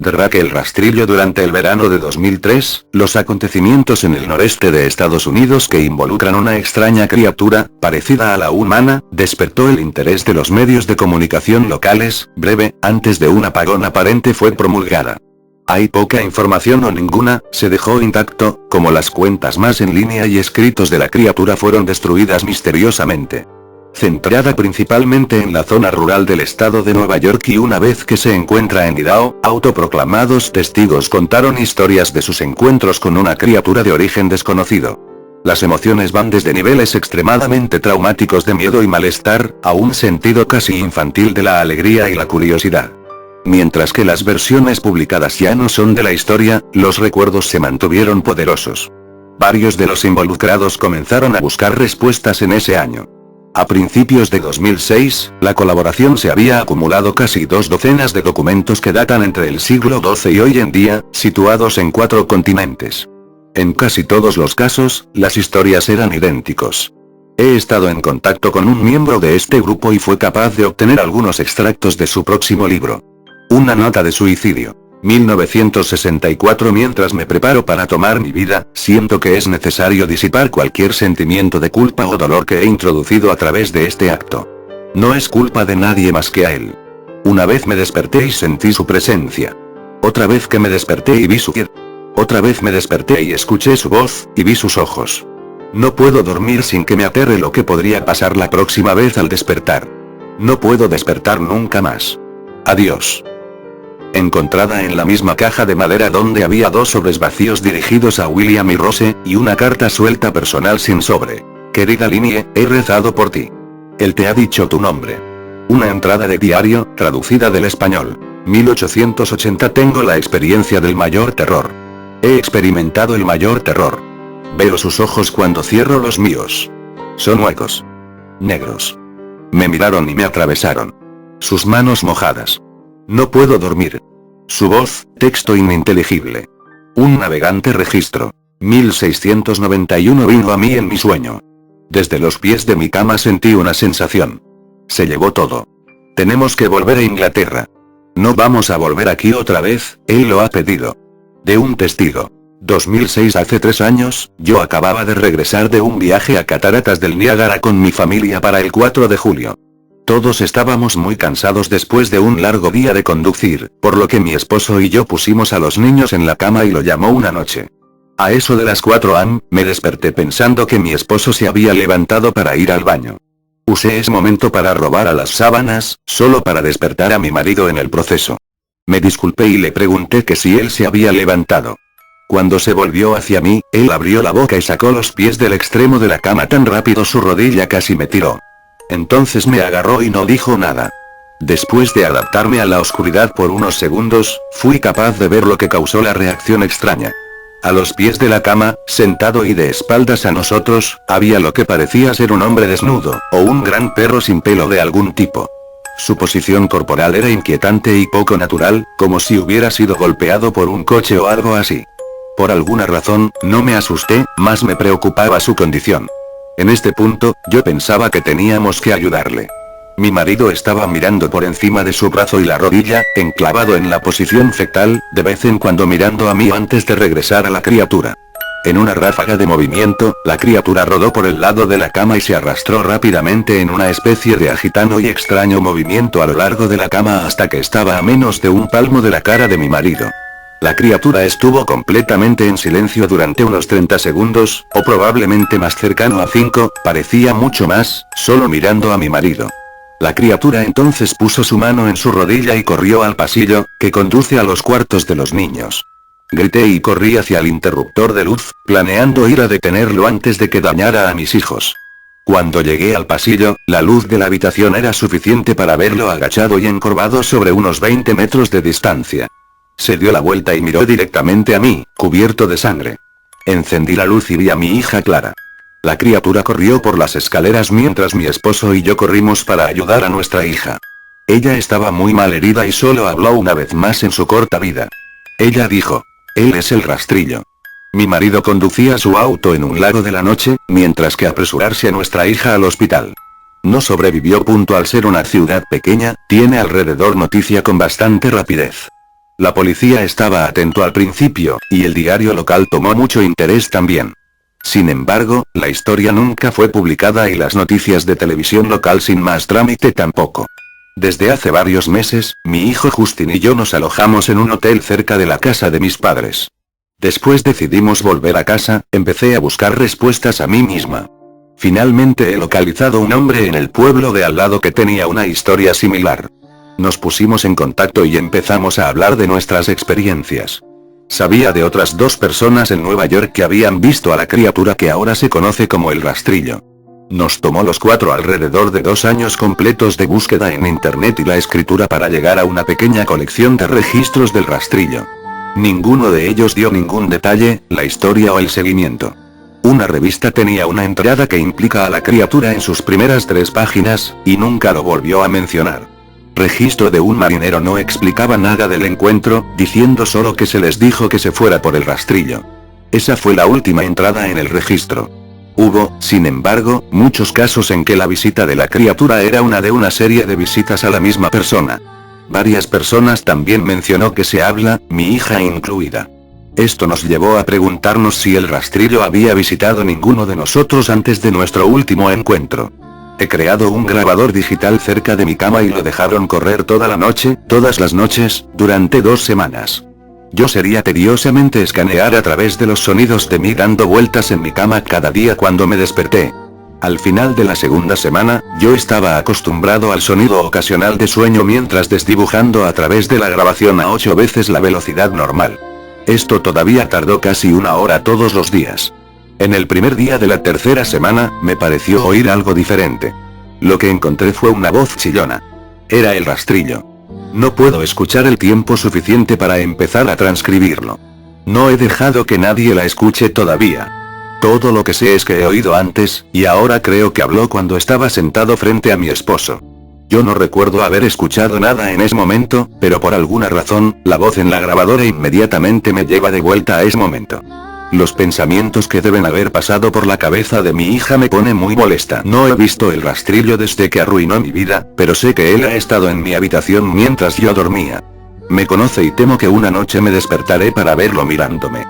Derraque el rastrillo durante el verano de 2003, los acontecimientos en el noreste de Estados Unidos que involucran una extraña criatura, parecida a la humana, despertó el interés de los medios de comunicación locales, breve, antes de un apagón aparente fue promulgada. Hay poca información o ninguna, se dejó intacto, como las cuentas más en línea y escritos de la criatura fueron destruidas misteriosamente. Centrada principalmente en la zona rural del estado de Nueva York y una vez que se encuentra en Idaho, autoproclamados testigos contaron historias de sus encuentros con una criatura de origen desconocido. Las emociones van desde niveles extremadamente traumáticos de miedo y malestar, a un sentido casi infantil de la alegría y la curiosidad. Mientras que las versiones publicadas ya no son de la historia, los recuerdos se mantuvieron poderosos. Varios de los involucrados comenzaron a buscar respuestas en ese año. A principios de 2006, la colaboración se había acumulado casi 2 docenas de documentos que datan entre el siglo XII y hoy en día, situados en 4 continentes. En casi todos los casos, las historias eran idénticos. He estado en contacto con un miembro de este grupo y fue capaz de obtener algunos extractos de su próximo libro. Una nota de suicidio. 1964. Mientras me preparo para tomar mi vida, siento que es necesario disipar cualquier sentimiento de culpa o dolor que he introducido a través de este acto. No es culpa de nadie más que a él. Una vez me desperté y sentí su presencia. Otra vez que me desperté y vi su piel. Otra vez me desperté y escuché su voz, y vi sus ojos. No puedo dormir sin que me aterre lo que podría pasar la próxima vez al despertar. No puedo despertar nunca más. Adiós. Encontrada en la misma caja de madera donde había 2 sobres vacíos dirigidos a William y Rose, y una carta suelta personal sin sobre. Querida Linnie, he rezado por ti. Él te ha dicho tu nombre. Una entrada de diario, traducida del español. 1880. Tengo la experiencia del mayor terror. He experimentado el mayor terror. Veo sus ojos cuando cierro los míos. Son huecos. Negros. Me miraron y me atravesaron. Sus manos mojadas. No puedo dormir. Su voz, texto ininteligible. Un navegante registro. 1691 vino a mí en mi sueño. Desde los pies de mi cama sentí una sensación. Se llevó todo. Tenemos que volver a Inglaterra. No vamos a volver aquí otra vez, él lo ha pedido. De un testigo. 2006. Hace 3 años, yo acababa de regresar de un viaje a Cataratas del Niágara con mi familia para el 4 de julio. Todos estábamos muy cansados después de un largo día de conducir, por lo que mi esposo y yo pusimos a los niños en la cama y lo llamó una noche. A eso de las 4 am, me desperté pensando que mi esposo se había levantado para ir al baño. Usé ese momento para robar a las sábanas, solo para despertar a mi marido en el proceso. Me disculpé y le pregunté que si él se había levantado. Cuando se volvió hacia mí, él abrió la boca y sacó los pies del extremo de la cama tan rápido su rodilla casi me tiró. Entonces me agarró y no dijo nada. Después de adaptarme a la oscuridad por unos segundos, fui capaz de ver lo que causó la reacción extraña. A los pies de la cama, sentado y de espaldas a nosotros, había lo que parecía ser un hombre desnudo, o un gran perro sin pelo de algún tipo. Su posición corporal era inquietante y poco natural, como si hubiera sido golpeado por un coche o algo así. Por alguna razón, no me asusté, más me preocupaba su condición. En este punto, yo pensaba que teníamos que ayudarle. Mi marido estaba mirando por encima de su brazo y la rodilla, enclavado en la posición fetal, de vez en cuando mirando a mí antes de regresar a la criatura. En una ráfaga de movimiento, la criatura rodó por el lado de la cama y se arrastró rápidamente en una especie de agitado y extraño movimiento a lo largo de la cama hasta que estaba a menos de un palmo de la cara de mi marido. La criatura estuvo completamente en silencio durante unos 30 segundos, o probablemente más cercano a 5, parecía mucho más, solo mirando a mi marido. La criatura entonces puso su mano en su rodilla y corrió al pasillo, que conduce a los cuartos de los niños. Grité y corrí hacia el interruptor de luz, planeando ir a detenerlo antes de que dañara a mis hijos. Cuando llegué al pasillo, la luz de la habitación era suficiente para verlo agachado y encorvado sobre unos 20 metros de distancia. Se dio la vuelta y miró directamente a mí, cubierto de sangre. Encendí la luz y vi a mi hija Clara. La criatura corrió por las escaleras mientras mi esposo y yo corrimos para ayudar a nuestra hija. Ella estaba muy mal herida y solo habló una vez más en su corta vida. Ella dijo: él es el rastrillo. Mi marido conducía su auto en un lago de la noche, mientras que apresurarse a nuestra hija al hospital. No sobrevivió. Al ser una ciudad pequeña, tiene alrededor noticia con bastante rapidez. La policía estaba atento al principio, y el diario local tomó mucho interés también. Sin embargo, la historia nunca fue publicada y las noticias de televisión local sin más trámite tampoco. Desde hace varios meses, mi hijo Justin y yo nos alojamos en un hotel cerca de la casa de mis padres. Después decidimos volver a casa, empecé a buscar respuestas a mí misma. Finalmente he localizado un hombre en el pueblo de al lado que tenía una historia similar. Nos pusimos en contacto y empezamos a hablar de nuestras experiencias. Sabía de otras 2 personas en Nueva York que habían visto a la criatura que ahora se conoce como el rastrillo. Nos tomó los 4 alrededor de 2 años completos de búsqueda en internet y la escritura para llegar a una pequeña colección de registros del rastrillo. Ninguno de ellos dio ningún detalle, la historia o el seguimiento. Una revista tenía una entrada que implica a la criatura en sus primeras 3 páginas, y nunca lo volvió a mencionar. Registro de un marinero no explicaba nada del encuentro, diciendo solo que se les dijo que se fuera por el rastrillo. Esa fue la última entrada en el registro. Hubo, sin embargo, muchos casos en que la visita de la criatura era una de una serie de visitas a la misma persona. Varias personas también mencionó que se habla, mi hija incluida. Esto nos llevó a preguntarnos si el rastrillo había visitado ninguno de nosotros antes de nuestro último encuentro. He creado un grabador digital cerca de mi cama y lo dejaron correr toda la noche, todas las noches, durante 2 semanas. Yo sería tediosamente escanear a través de los sonidos de mí dando vueltas en mi cama cada día cuando me desperté. Al final de la segunda semana, yo estaba acostumbrado al sonido ocasional de sueño mientras desdibujando a través de la grabación a 8 veces la velocidad normal. Esto todavía tardó casi 1 hora todos los días. En el primer día de la tercera semana, me pareció oír algo diferente. Lo que encontré fue una voz chillona. Era el rastrillo. No puedo escuchar el tiempo suficiente para empezar a transcribirlo. No he dejado que nadie la escuche todavía. Todo lo que sé es que he oído antes, y ahora creo que habló cuando estaba sentado frente a mi esposo. Yo no recuerdo haber escuchado nada en ese momento, pero por alguna razón, la voz en la grabadora inmediatamente me lleva de vuelta a ese momento. Los pensamientos que deben haber pasado por la cabeza de mi hija me pone muy molesta. No he visto el rastrillo desde que arruinó mi vida, pero sé que él ha estado en mi habitación mientras yo dormía. Me conoce y temo que una noche me despertaré para verlo mirándome.